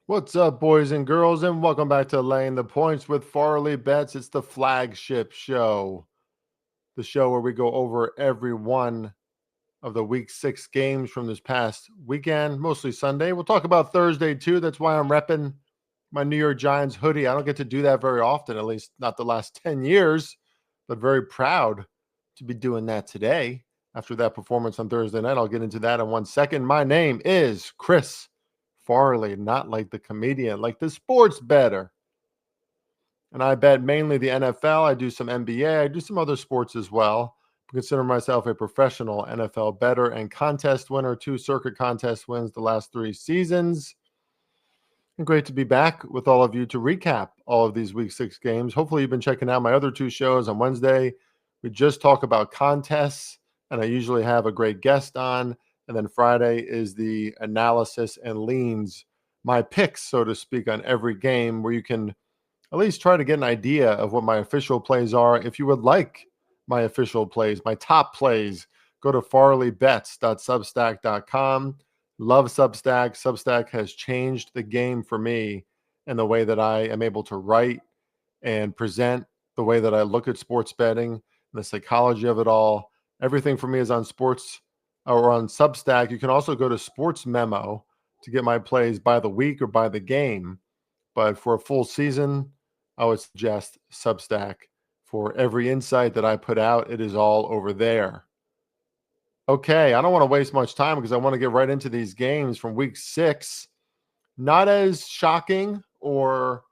What's up, boys and girls, and welcome back to Laying the Points with Farley Bets. It's the flagship show, the show where we go over every one of the week 6 games from this past weekend, mostly Sunday. We'll talk about Thursday too. That's why I'm repping my New York Giants hoodie. I don't get to do that very often, at least not the last 10 years, but very proud to be doing that today after that performance on Thursday night. I'll get into that in 1 second. My name is Chris Farley, not like the comedian, like the sports better. And I bet mainly the NFL. I do some NBA. I do some other sports as well. I consider myself a professional NFL bettor and contest winner. 2 circuit contest wins the last 3 seasons. And great to be back with all of you to recap all of these week 6 games. Hopefully, you've been checking out my other 2 shows. On Wednesday, we just talk about contests, and I usually have a great guest on. And then Friday is the analysis and leans, my picks, so to speak, on every game, where you can at least try to get an idea of what my official plays are. If you would like my official plays, my top plays, go to farleybets.substack.com. Love Substack. Substack has changed the game for me in the way that I am able to write and present, the way that I look at sports betting, and the psychology of it all. Everything for me is on sports or on Substack. You can also go to Sports Memo to get my plays by the week or by the game. But for a full season, I would suggest Substack. For every insight that I put out, it is all over there. Okay, I don't want to waste much time because I want to get right into these games from week 6. Not as shocking or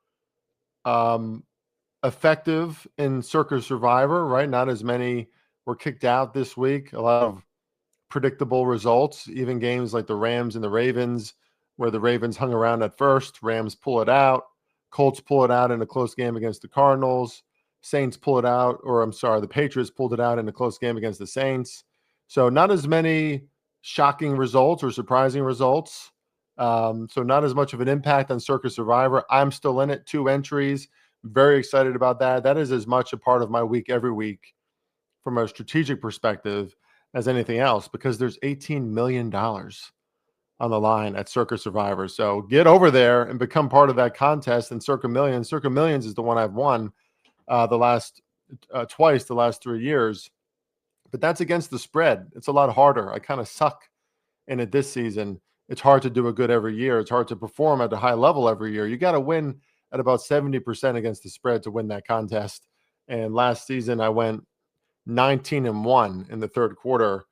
effective in Circus Survivor, right? Not as many were kicked out this week. A lot of predictable results, even games like the Rams and the Ravens, where the Ravens hung around at first. Rams pull it out. Colts pull it out in a close game against the Cardinals. Saints pull it out, or I'm sorry, the Patriots pulled it out in a close game against the Saints. So not as many shocking results or surprising results. So not as much of an impact on Circus Survivor. I'm still in it, 2 entries. Very excited about that. That is as much a part of my week every week from a strategic perspective as anything else, because there's $18 million on the line at Circa Survivor. So get over there and become part of that contest. And Circa Millions. Circa Millions is the one I've won the last twice the last 3 years. But that's against the spread. It's a lot harder. I kind of suck in it this season. It's hard to do a good every year. It's hard to perform at a high level every year. You got to win at about 70% against the spread to win that contest. And last season I went 19-1 in the third quarter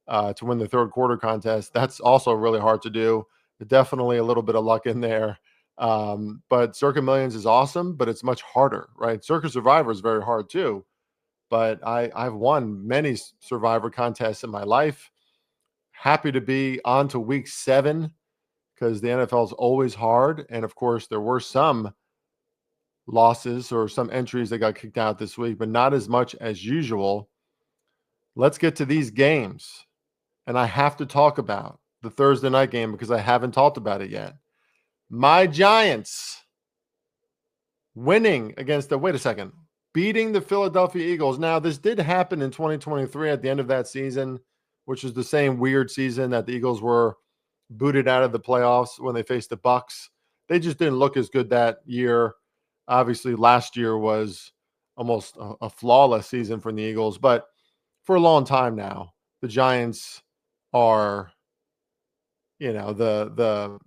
to win the third quarter contest. That's also really hard to do. Definitely a little bit of luck in there. But Circa Millions is awesome, but it's much harder, right? Circa Survivor is very hard too. But I've won many Survivor contests in my life. Happy to be on to week 7 because the NFL is always hard. And of course, there were some losses or some entries that got kicked out this week, but not as much as usual. Let's get to these games. And I have to talk about the Thursday night game because I haven't talked about it yet. My Giants winning against beating the Philadelphia Eagles. Now, this did happen in 2023 at the end of that season, which was the same weird season that the Eagles were booted out of the playoffs when they faced the Bucs. They just didn't look as good that year. Obviously, last year was almost a flawless season for the Eagles, but for a long time now, the Giants are, the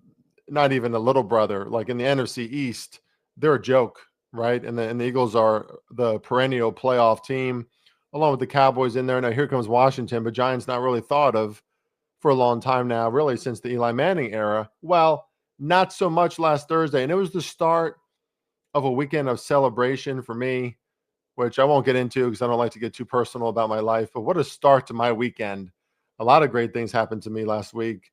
not even a little brother. Like in the NFC East, they're a joke, right? And the Eagles are the perennial playoff team, along with the Cowboys in there. Now here comes Washington, but Giants not really thought of for a long time now, really since the Eli Manning era. Well, not so much last Thursday, and it was the start of a weekend of celebration for me, which I won't get into because I don't like to get too personal about my life. But what a start to my weekend. A lot of great things happened to me last week,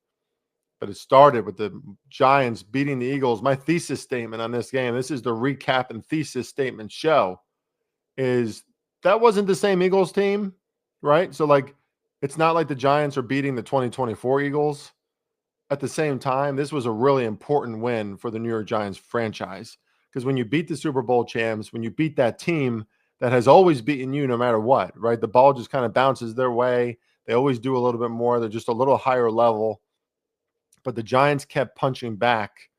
but it started with the Giants beating the Eagles. My thesis statement on this game, this is the recap and thesis statement show, is that wasn't the same Eagles team, right? So, it's not like the Giants are beating the 2024 Eagles. At the same time, this was a really important win for the New York Giants franchise, because when you beat the Super Bowl champs, when you beat that team that has always beaten you no matter what, right? The ball just kind of bounces their way. They always do a little bit more. They're just a little higher level. But the Giants kept punching back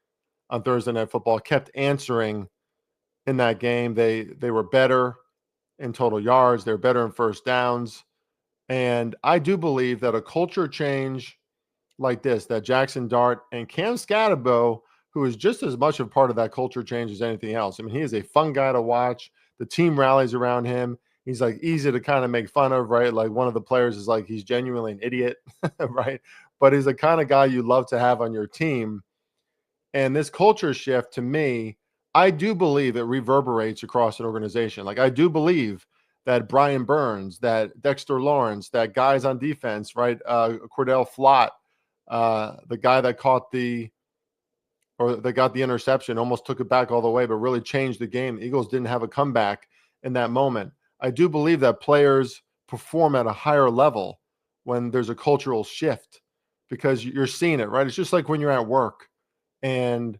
on Thursday Night Football, kept answering in that game. They were better in total yards. They're better in first downs. And I do believe that a culture change like this, that Jackson Dart and Cam Scatterbo, who is just as much a part of that culture change as anything else. I mean, he is a fun guy to watch. The team rallies around him. He's like easy to kind of make fun of, right? Like one of the players is like, he's genuinely an idiot, right? But he's the kind of guy you love to have on your team. And this culture shift, to me, I do believe it reverberates across an organization. Like I do believe that Brian Burns, that Dexter Lawrence, that guys on defense, right? Cordell Flott, the guy that got the interception, almost took it back all the way, but really changed the game. The Eagles didn't have a comeback in that moment. I do believe that players perform at a higher level when there's a cultural shift because you're seeing it, right? It's just like when you're at work and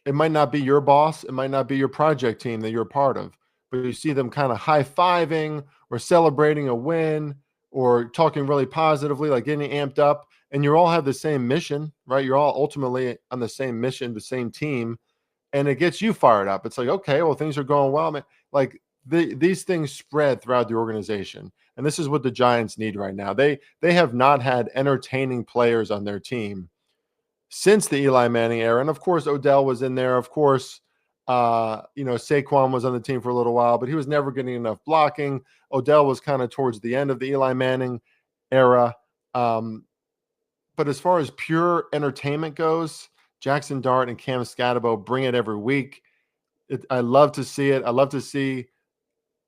it might not be your boss, it might not be your project team that you're a part of, but you see them kind of high-fiving or celebrating a win or talking really positively, like getting amped up, and you all have the same mission, right? You're all ultimately on the same mission, the same team, and it gets you fired up. It's like, okay, well, things are going well, man. Like these things spread throughout the organization, and this is what the Giants need right now. They have not had entertaining players on their team since the Eli Manning era. And of course, Odell was in there. Of course, Saquon was on the team for a little while, but he was never getting enough blocking. Odell was kind of towards the end of the Eli Manning era. But as far as pure entertainment goes, Jackson Dart and Cam Scatterbo bring it every week. I love to see it. I love to see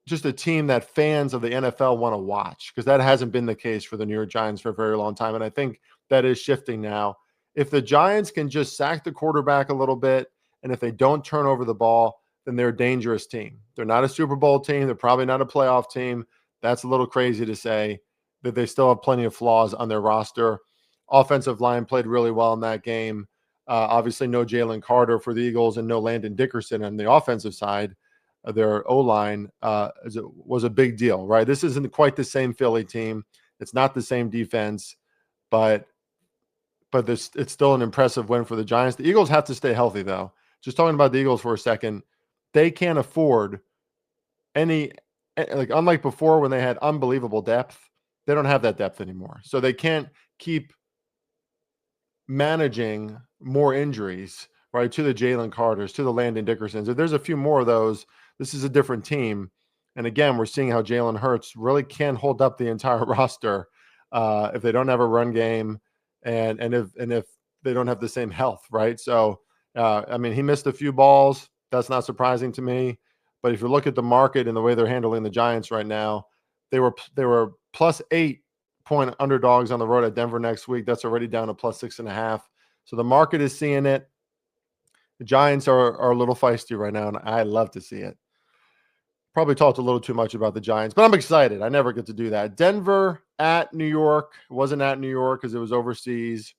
just a team that fans of the NFL want to watch, because that hasn't been the case for the New York Giants for a very long time. And I think that is shifting now. If the Giants can just sack the quarterback a little bit, and if they don't turn over the ball, then they're a dangerous team. They're not a Super Bowl team. They're probably not a playoff team. That's a little crazy to say, that they still have plenty of flaws on their roster. Offensive line played really well in that game. Obviously, no Jalen Carter for the Eagles and no Landon Dickerson on the offensive side. Their O-line was a big deal, right? This isn't quite the same Philly team. It's not the same defense, but it's still an impressive win for the Giants. The Eagles have to stay healthy, though. Just talking about the Eagles for a second, they can't afford unlike before when they had unbelievable depth, they don't have that depth anymore. So they can't keep managing more injuries, right, to the Jalen Carters, to the Landon Dickersons. If there's a few more of those, this is a different team. And again, we're seeing how Jalen Hurts really can hold up the entire roster if they don't have a run game and if they don't have the same health, right? So, he missed a few balls. That's not surprising to me. But if you look at the market and the way they're handling the Giants right now, they were plus 8-point underdogs on the road at Denver next week. That's already down to plus 6.5. So the market is seeing it. The Giants are a little feisty right now, and I love to see it. Probably talked a little too much about the Giants, but I'm excited. I never get to do that. Denver at New York. It wasn't at New York because it was overseas.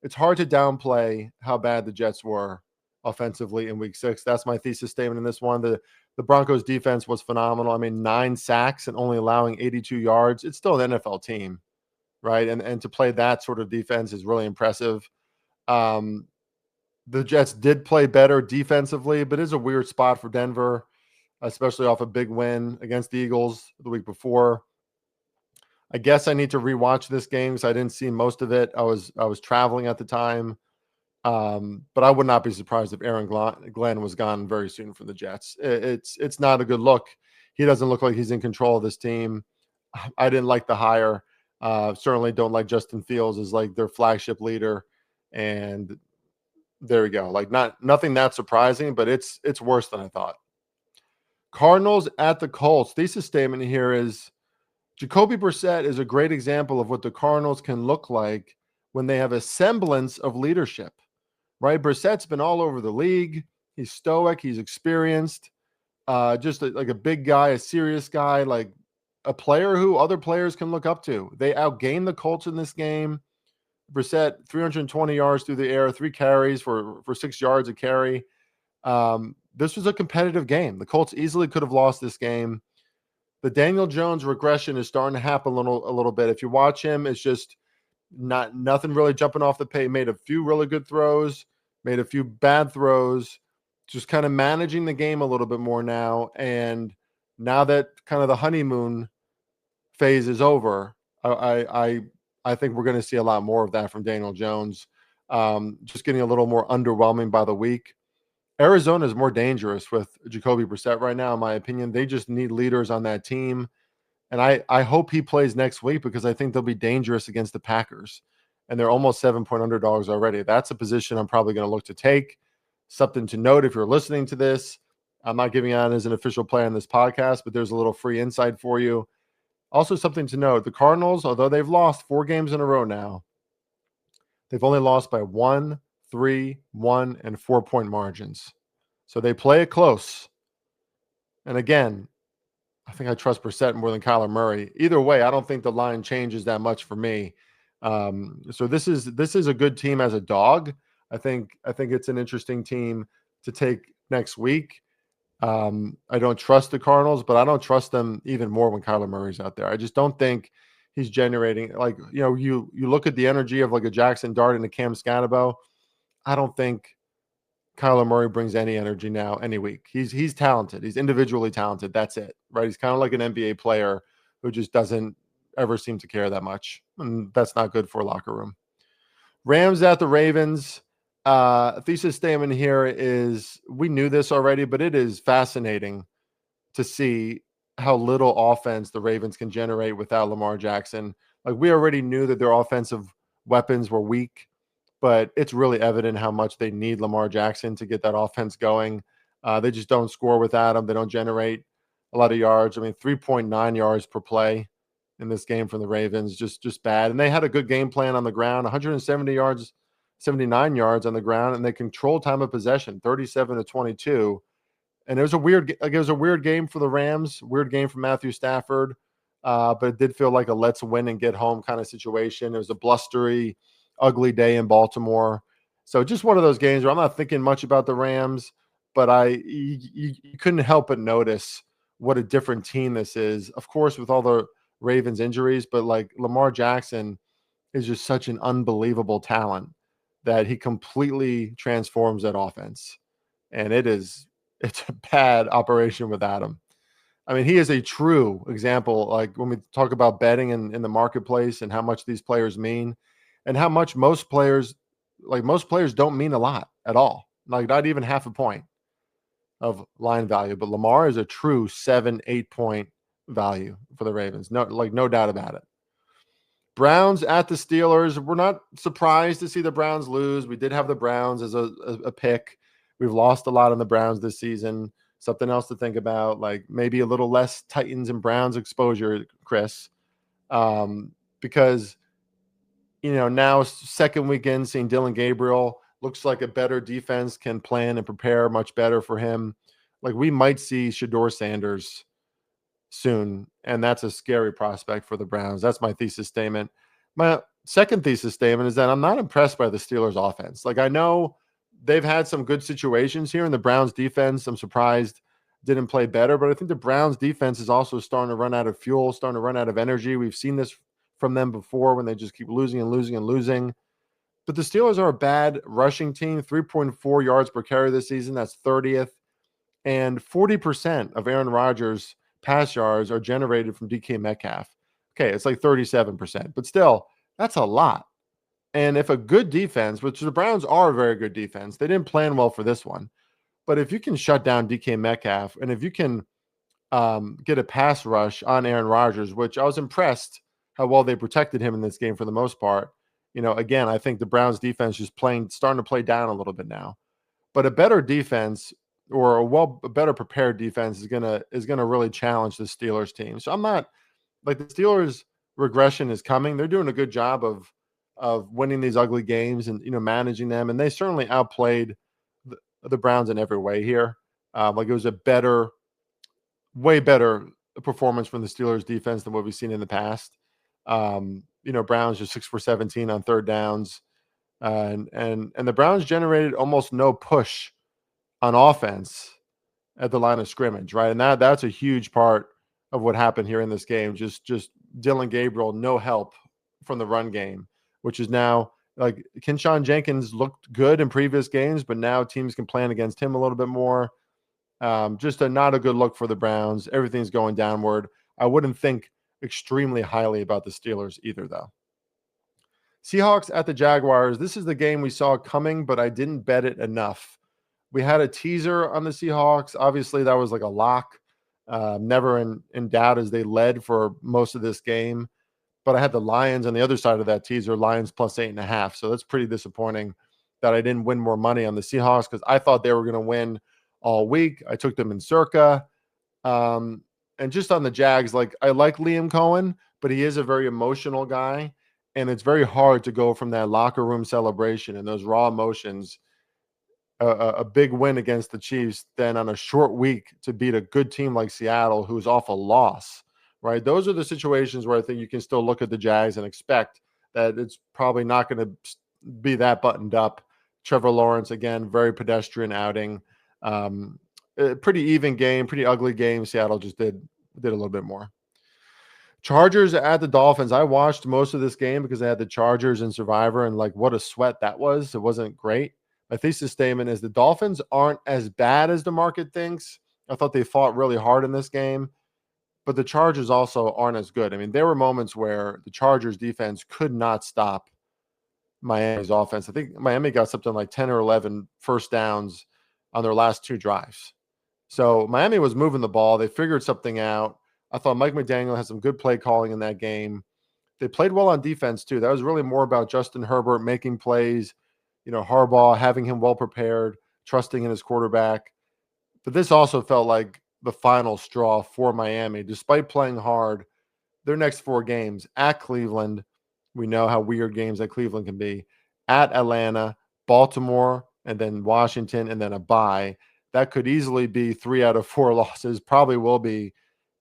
It's hard to downplay how bad the Jets were offensively in week 6. That's my thesis statement in this one. The Broncos defense was phenomenal. 9 sacks and only allowing 82 yards. It's still an NFL team, right? And to play that sort of defense is really impressive. The Jets did play better defensively, but it's a weird spot for Denver, especially off a big win against the Eagles the week before. I guess I need to rewatch this game because I didn't see most of it. I was traveling at the time. But I would not be surprised if Aaron Glenn was gone very soon from the Jets. It's not a good look. He doesn't look like he's in control of this team. I didn't like the hire. Certainly don't like Justin Fields as like their flagship leader. And there we go. Like nothing that surprising, but it's worse than I thought. Cardinals at the Colts. Thesis statement here is Jacoby Brissett is a great example of what the Cardinals can look like when they have a semblance of leadership. Right? Brissett's been all over the league. He's stoic. He's experienced. Just like a big guy, a serious guy, like a player who other players can look up to. They outgained the Colts in this game. Brissett, 320 yards through the air, 3 carries for 6 yards a carry. This was a competitive game. The Colts easily could have lost this game. The Daniel Jones regression is starting to happen a little bit. If you watch him, it's just nothing really jumping off the page. Made a few really good throws, made a few bad throws, just kind of managing the game a little bit more now. And now that kind of the honeymoon phase is over, I think we're going to see a lot more of that from Daniel Jones. Just getting a little more underwhelming by the week. Arizona is more dangerous with Jacoby Brissett right now, in my opinion. They just need leaders on that team. And I hope he plays next week because I think they'll be dangerous against the Packers. And they're almost 7-point underdogs already. That's a position I'm probably going to look to take. Something to note if you're listening to this. I'm not giving out as an official play on this podcast, but there's a little free insight for you. Also, something to note, the Cardinals, although they've lost 4 games in a row now, they've only lost by 1, 3, 1, and 4-point margins. So they play it close. And again, I think I trust Brissett more than Kyler Murray. Either way, I don't think the line changes that much for me. So this is a good team as a dog. I think it's an interesting team to take next week. I don't trust the Cardinals, but I don't trust them even more when Kyler Murray's out there. I just don't think he's generating, like, you look at the energy of like a Jackson Dart and a Cam Scannabo. I don't think Kyler Murray brings any energy now any week. He's talented. He's individually talented. That's it, right? He's kind of like an NBA player who just doesn't ever seem to care that much, and that's not good for a locker room. Rams at the Ravens. Thesis statement here is, we knew this already, but it is fascinating to see how little offense the Ravens can generate without Lamar Jackson. Like, we already knew that their offensive weapons were weak, but it's really evident how much they need Lamar Jackson to get that offense going. They just don't score without him. They don't generate a lot of yards. I mean, 3.9 yards per play in this game from the Ravens, just bad. And they had a good game plan on the ground, 170 yards, 79 yards on the ground, and they controlled time of possession, 37-22. And it was a weird game for the Rams, weird game for Matthew Stafford, but it did feel like a let's win and get home kind of situation. It was a blustery, ugly day in Baltimore. So just one of those games where I'm not thinking much about the Rams, but you couldn't help but notice what a different team this is. Of course, with all the Ravens injuries, but like Lamar Jackson is just such an unbelievable talent that he completely transforms that offense. And it's a bad operation without him. I mean, he is a true example. Like when we talk about betting in the marketplace and how much these players mean and how much most players don't mean a lot at all. Like not even half a point of line value, but Lamar is a true 7-8 point value for the Ravens. No doubt about it. Browns at the Steelers. We're not surprised to see the Browns lose. We did have the Browns as a pick. We've lost a lot on the Browns this season. Something else to think about, like maybe a little less Titans and Browns exposure, Chris, because now second weekend seeing Dylan Gabriel looks like a better defense can plan and prepare much better for him. Like we might see Shador Sanders soon, and that's a scary prospect for the Browns. That's my thesis statement. My second thesis statement is that I'm not impressed by the Steelers offense. Like I know they've had some good situations here, and the Browns defense, I'm surprised, didn't play better, but I think the Browns defense is also starting to run out of fuel, starting to run out of energy. We've seen this from them before when they just keep losing and losing and losing. But the Steelers are a bad rushing team, 3.4 yards per carry this season. That's 30th. And 40% of Aaron Rodgers' pass yards are generated from DK Metcalf. Okay, it's like 37%, but still, that's a lot. And if a good defense, which the Browns are a very good defense, they didn't plan well for this one. But if you can shut down DK Metcalf, and if you can get a pass rush on Aaron Rodgers, which I was impressed how well they protected him in this game for the most part. Again, I think the Browns defense is starting to play down a little bit now. But a better defense or a better prepared defense is gonna really challenge the Steelers team. So I'm not like the Steelers regression is coming. They're doing a good job of winning these ugly games and managing them, and they certainly outplayed the Browns in every way here. Like it was a way better performance from the Steelers defense than what we've seen in the past. Browns just 6 for 17 on third downs, and the Browns generated almost no push on offense at the line of scrimmage, right? And that's a huge part of what happened here in this game. Just Dylan Gabriel, no help from the run game, which is now Like Kinshawn Jenkins looked good in previous games, but now teams can plan against him a little bit more. Just not a good look for the Browns. Everything's going downward. I wouldn't think extremely highly about the Steelers either, though. Seahawks at the Jaguars. This is the game we saw coming, but I didn't bet it enough. We had a teaser on the Seahawks. Obviously, that was like a lock. Never in doubt as they led for most of this game. But I had the Lions on the other side of that teaser, Lions plus 8.5. So that's pretty disappointing that I didn't win more money on the Seahawks because I thought they were going to win all week. I took them in circa. And just on the Jags, like I like Liam Cohen, but he is a very emotional guy. And it's very hard to go from that locker room celebration and those raw emotions, a big win against the Chiefs, then on a short week to beat a good team like Seattle, who's off a loss, right? Those are the situations where I think you can still look at the Jags and expect that it's probably not going to be that buttoned up. Trevor Lawrence, again, very pedestrian outing. Pretty even game, pretty ugly game. Seattle just did a little bit more. Chargers at the Dolphins. I watched most of this game because I had the Chargers in Survivor, and like what a sweat that was. It wasn't great. My thesis statement is the Dolphins aren't as bad as the market thinks. I thought they fought really hard in this game, but the Chargers also aren't as good. I mean, there were moments where the Chargers defense could not stop Miami's offense. I think Miami got something like 10 or 11 first downs on their last two drives. So Miami was moving the ball. They figured something out. I thought Mike McDaniel had some good play calling in that game. They played well on defense too. That was really more about Justin Herbert making plays, Harbaugh having him well prepared, trusting in his quarterback. But this also felt like the final straw for Miami. Despite playing hard, their next four games at Cleveland, we know how weird games at Cleveland can be, at Atlanta, Baltimore, and then Washington, and then a bye. That could easily be 3 out of 4 losses, probably will be.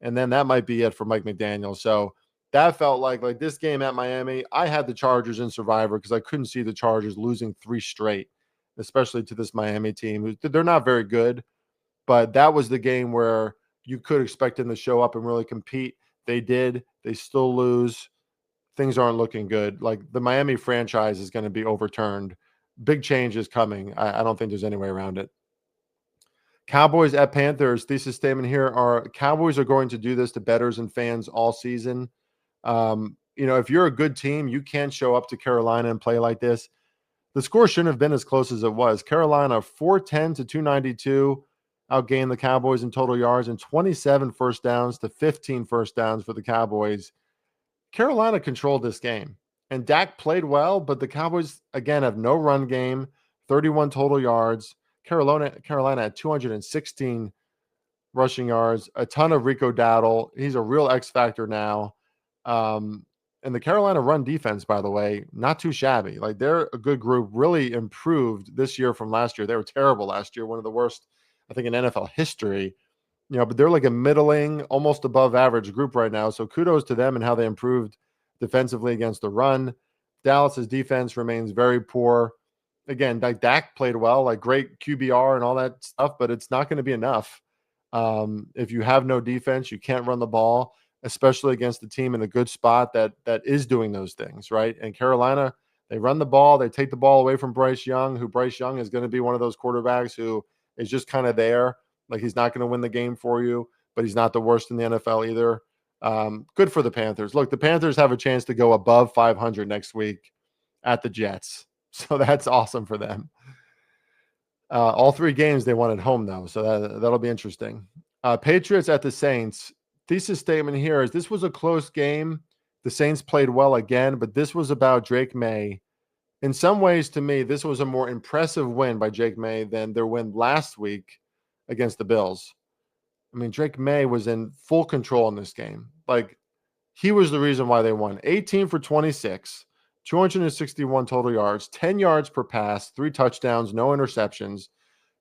And then that might be it for Mike McDaniel. So that felt like this game at Miami, I had the Chargers in Survivor because I couldn't see the Chargers losing 3 straight, especially to this Miami team. They're not very good, but that was the game where you could expect them to show up and really compete. They did. They still lose. Things aren't looking good. Like the Miami franchise is going to be overturned. Big change is coming. I don't think there's any way around it. Cowboys at Panthers. Thesis statement here are Cowboys are going to do this to bettors and fans all season. If you're a good team, you can't show up to Carolina and play like this. The score shouldn't have been as close as it was. Carolina 410 to 292 outgained the Cowboys in total yards and 27 first downs to 15 first downs for the Cowboys. Carolina controlled this game, and Dak played well, but the Cowboys, again, have no run game, 31 total yards. Carolina had 216 rushing yards, a ton of Rico Dowdle. He's a real X factor now. And the Carolina run defense, by the way, not too shabby. Like they're a good group, really improved this year from last year. They were terrible last year, one of the worst, I think, in NFL history. But they're like a middling, almost above average group right now. So kudos to them and how they improved defensively against the run. Dallas's defense remains very poor. Again, like Dak played well, like great QBR and all that stuff, but it's not going to be enough. If you have no defense, you can't run the ball, especially against a team in a good spot that is doing those things, right? And Carolina, they run the ball, they take the ball away from Bryce Young, who Bryce Young is going to be one of those quarterbacks who is just kind of there. Like he's not going to win the game for you, but he's not the worst in the NFL either. Good for the Panthers. Look, the Panthers have a chance to go above 500 next week at the Jets. So that's awesome for them. All 3 games they won at home, though, so that'll be interesting. Patriots at the Saints. Thesis statement here is this was a close game. The Saints played well again, but this was about Drake May. In some ways, to me, this was a more impressive win by Drake May than their win last week against the Bills. I mean, Drake May was in full control in this game. Like, he was the reason why they won. 18 for 26. 261 total yards, 10 yards per pass, 3 touchdowns, no interceptions.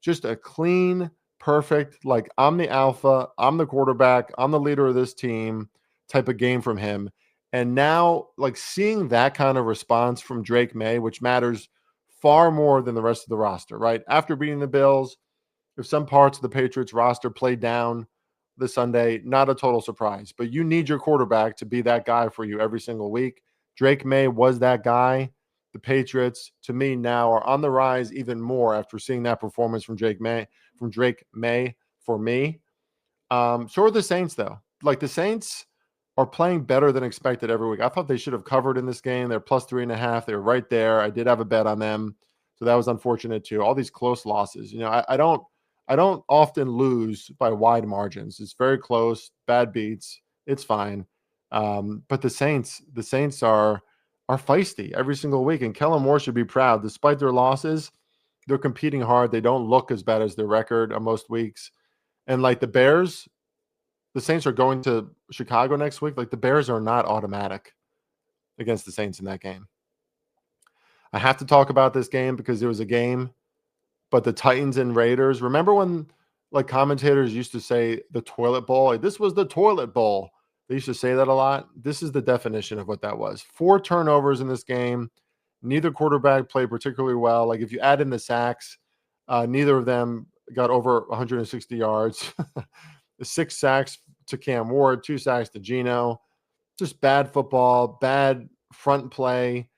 Just a clean, perfect, like I'm the alpha, I'm the quarterback, I'm the leader of this team type of game from him. And now, like seeing that kind of response from Drake May, which matters far more than the rest of the roster, right? After beating the Bills, if some parts of the Patriots roster played down this Sunday, not a total surprise. But you need your quarterback to be that guy for you every single week. Drake May was that guy. the Patriots, to me now are on the rise even more after seeing that performance from Drake May for me. So are the Saints, though. Like, the Saints are playing better than expected every week. I thought they should have covered in this game. They're plus 3.5. They were right there. I did have a bet on them, so that was unfortunate too. All these close losses. I don't often lose by wide margins. It's very close, bad beats. It's fine. But the Saints are feisty every single week, and Kellen Moore should be proud. Despite their losses, they're competing hard. They don't look as bad as their record on most weeks. And like the Bears, the Saints are going to Chicago next week. Like, the Bears are not automatic against the Saints in that game. I have to talk about this game because it was a game, but the Titans and Raiders, remember when like commentators used to say the toilet bowl? Like, this was the toilet bowl. They used to say that a lot. This is the definition of what that was. 4 turnovers in this game. Neither quarterback played particularly well. Like, if you add in the sacks, neither of them got over 160 yards. 6 sacks to Cam Ward, 2 sacks to Geno. Just bad football, bad front play.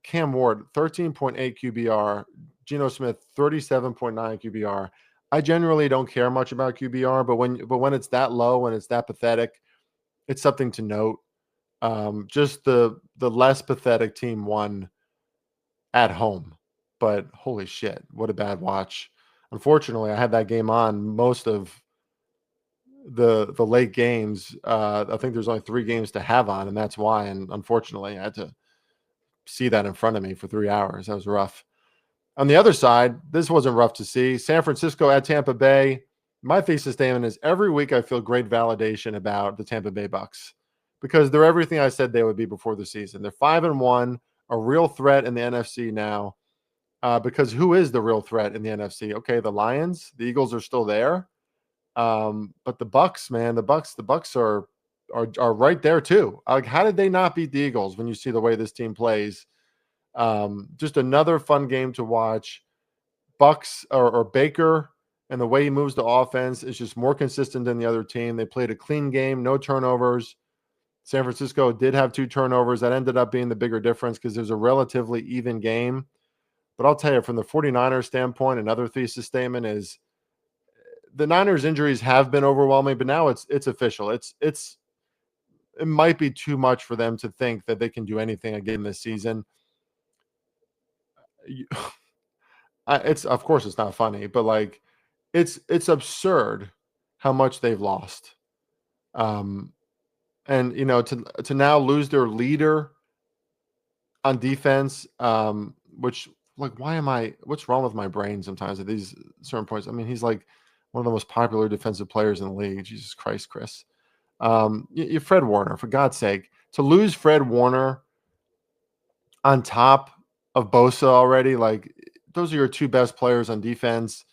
Cam Ward, 13.8 QBR. Geno Smith, 37.9 QBR. I generally don't care much about QBR, but when it's that low, when it's that pathetic, it's something to note. Just the less pathetic team won at home, but holy shit, what a bad watch. Unfortunately, I had that game on most of the late games. I think there's only 3 games to have on, and that's why. And unfortunately, I had to see that in front of me for 3 hours. That was rough. On the other side, this wasn't rough to see. San Francisco at Tampa Bay. My thesis statement is every week I feel great validation about the Tampa Bay Bucks because they're everything I said they would be before the season. They're 5-1, a real threat in the NFC now. Because who is the real threat in the NFC? Okay, the Lions, the Eagles are still there. But the Bucks, man, the Bucks are right there too. Like, how did they not beat the Eagles when you see the way this team plays? Just another fun game to watch. Bucks or Baker and the way he moves the offense is just more consistent than the other team. They played a clean game, no turnovers. San Francisco did have 2 turnovers. That ended up being the bigger difference because there's a relatively even game. But I'll tell you, from the 49ers standpoint, another thesis statement is the Niners injuries have been overwhelming, but now it's official. It might be too much for them to think that they can do anything again this season. It's, of course, it's not funny, but like it's absurd how much they've lost. And to now lose their leader on defense, which, like, what's wrong with my brain sometimes at these certain points? I mean, he's like one of the most popular defensive players in the league. Jesus Christ, Chris. Fred Warner, for God's sake, to lose Fred Warner on top of Bosa already, like, those are your 2 best players on defense.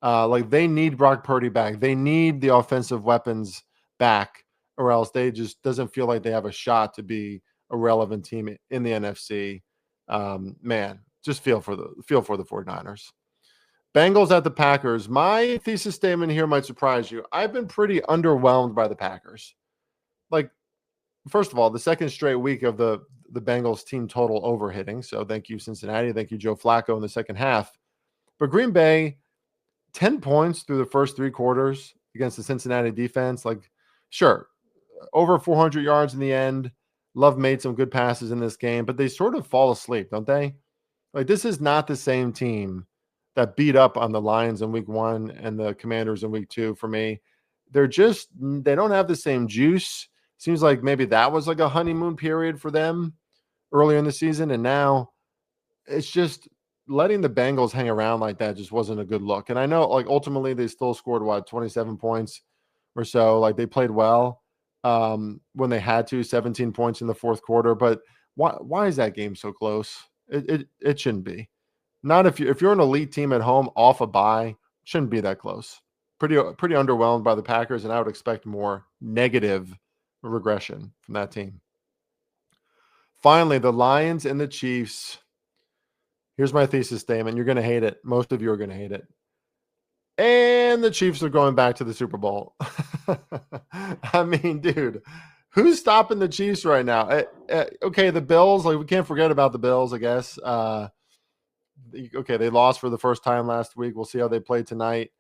Like, they need Brock Purdy back. They need the offensive weapons back, or else they just doesn't feel like they have a shot to be a relevant team in the NFC. Man, just feel for the 49ers. Bengals at the Packers. My thesis statement here might surprise you. I've been pretty underwhelmed by the Packers. Like, first of all, the second straight week of the Bengals team total overhitting. So thank you, Cincinnati. Thank you, Joe Flacco, in the second half. But Green Bay, 10 points through the first 3 quarters against the Cincinnati defense. Like, sure, over 400 yards in the end. Love made some good passes in this game, but they sort of fall asleep, don't they? Like, this is not the same team that beat up on the Lions in week 1 and the Commanders in week 2 for me. They don't have the same juice. Seems like maybe that was like a honeymoon period for them earlier in the season. And now it's just letting the Bengals hang around like that just wasn't a good look. And I know, like, ultimately they still scored 27 points or so. Like, they played well when they had to, 17 points in the fourth quarter. But why is that game so close? It shouldn't be. Not if you're an elite team at home off a bye, shouldn't be that close. Pretty underwhelmed by the Packers, and I would expect more negative regression from that team. Finally, the Lions and the Chiefs. Here's my thesis statement. You're going to hate it. Most of you are going to hate it. And the Chiefs are going back to the Super Bowl. I mean, dude, Who's stopping the Chiefs right now? Okay, the Bills. Like we can't forget about the Bills. I guess. Okay, they lost for the first time last week. We'll see how they play tonight.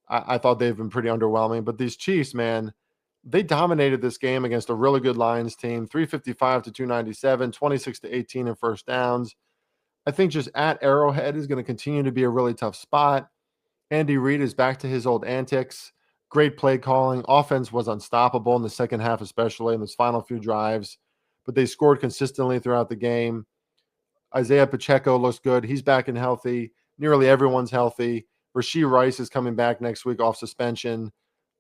I thought they've been pretty underwhelming, but these Chiefs, man, they dominated this game against a really good Lions team, 355 to 297, 26 to 18 in first downs. I think just at Arrowhead is going to continue to be a really tough spot. Andy Reid is back to his old antics. Great play calling. Offense was unstoppable in the second half, especially in those final few drives, but they scored consistently throughout the game. Isaiah Pacheco looks good. He's back and healthy. Nearly everyone's healthy. Rashee Rice is coming back next week off suspension.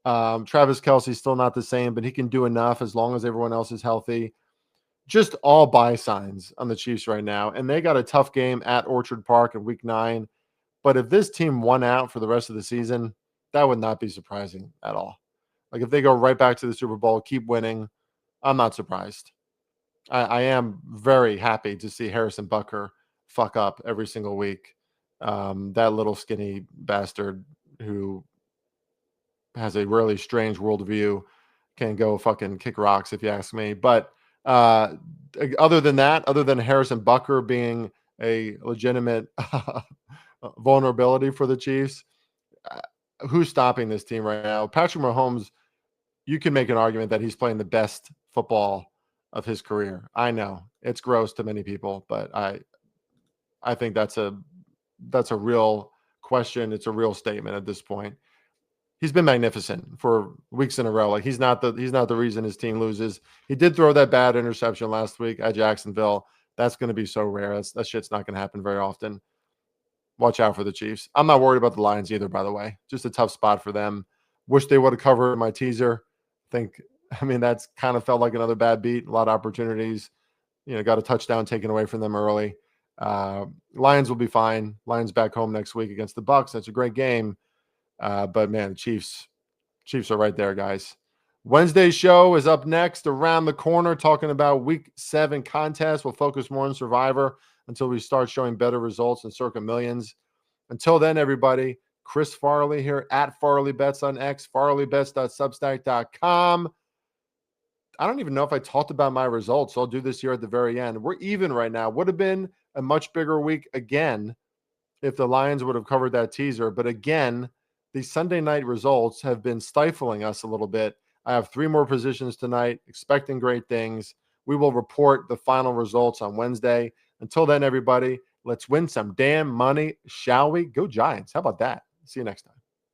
Travis Kelce's still not the same, but he can do enough as long as everyone else is healthy. Just all buy signs on the Chiefs right now. And they got a tough game at Orchard Park in week 9. But if this team won out for the rest of the season, that would not be surprising at all. Like if they go right back to the Super Bowl, keep winning, I'm not surprised. I am very happy to see Harrison Butker fuck up every single week. That little skinny bastard who has a really strange worldview can go fucking kick rocks if you ask me. But other than that, other than Harrison Butker being a legitimate vulnerability for the Chiefs, who's stopping this team right now? Patrick Mahomes, you can make an argument that he's playing the best football of his career. I know it's gross to many people, but I think that's a real question. It's a real statement at this point. He's been magnificent for weeks in a row. Like he's not the reason his team loses. He did throw that bad interception last week at Jacksonville. That's going to be so rare. That shit's not going to happen very often. Watch out for the Chiefs. I'm not worried about the Lions either, by the way. Just a tough spot for them. Wish they would have covered my teaser. That's kind of felt like another bad beat. A lot of opportunities. Got a touchdown taken away from them early. Lions will be fine. Lions back home next week against the Bucs. That's a great game. But man, Chiefs are right there, guys. Wednesday's show is up next, around the corner, talking about week 7 contest. We'll focus more on Survivor until we start showing better results in Circa Millions. Until then, everybody, Chris Farley here at Farley Bets on X, farleybets.substack.com. I don't even know if I talked about my results, so I'll do this here at the very end. We're even right now. Would have been a much bigger week again if the Lions would have covered that teaser. But again, the Sunday night results have been stifling us a little bit. I have 3 more positions tonight, expecting great things. We will report the final results on Wednesday. Until then, everybody, let's win some damn money, shall we? Go Giants. How about that? See you next time.